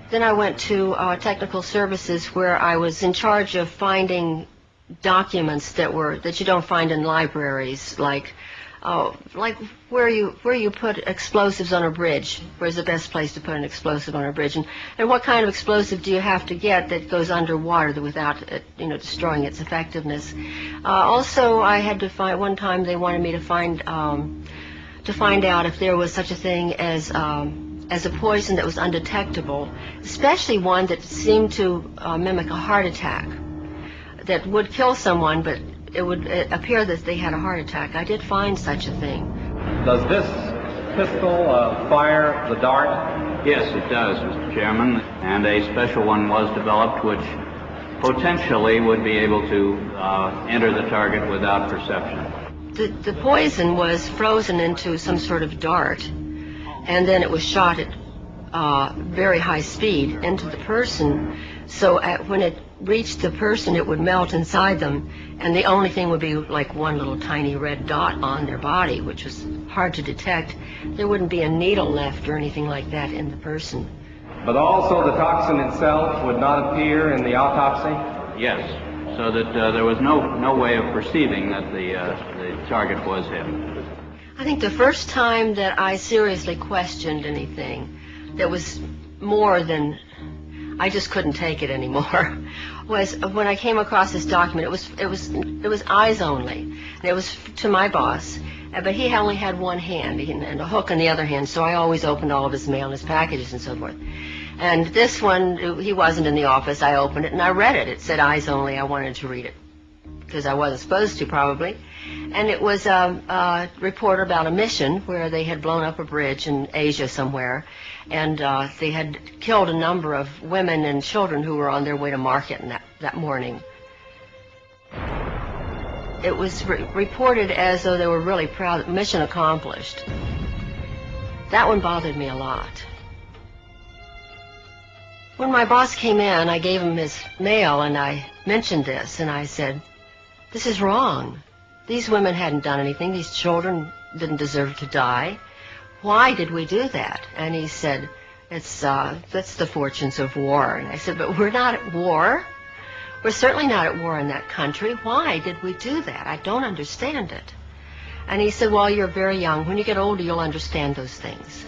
Then I went to technical services, where I was in charge of finding documents that you don't find in libraries, like where you put explosives on a bridge. Where's the best place to put an explosive on a bridge, and what kind of explosive do you have to get that goes underwater without it, destroying its effectiveness. Also, I had to find, one time they wanted me to find out if there was such a thing as a poison that was undetectable, especially one that seemed to mimic a heart attack, that would kill someone, but it would appear that they had a heart attack. I did find such a thing. Does this pistol fire the dart? Yes, it does, Mr. Chairman, and a special one was developed which potentially would be able to enter the target without perception. The poison was frozen into some sort of dart, and then it was shot at very high speed into the person, so when it reached the person, it would melt inside them, and the only thing would be like one little tiny red dot on their body, which was hard to detect. There wouldn't be a needle left or anything like that in the person. But also the toxin itself would not appear in the autopsy? Yes, so that there was no way of perceiving that the target was him. I think the first time that I seriously questioned anything that was more than I just couldn't take it anymore was when I came across this document. It was eyes only, and it was to my boss, but he only had one hand and a hook in the other hand, so I always opened all of his mail and his packages and so forth. And this one, he wasn't in the office. I opened it and I read it. It said eyes only. I wanted to read it because I wasn't supposed to, probably. And it was a report about a mission where they had blown up a bridge in Asia somewhere, and they had killed a number of women and children who were on their way to market that morning. It was reported as though they were really proud, mission accomplished. That one bothered me a lot. When my boss came in, I gave him his mail and I mentioned this, and I said, "This is wrong. These women hadn't done anything. These children didn't deserve to die. Why did we do that?" And he said, that's the fortunes of war. And I said, "But we're not at war. We're certainly not at war in that country. Why did we do that? I don't understand it." And he said, "Well, you're very young. When you get older, you'll understand those things."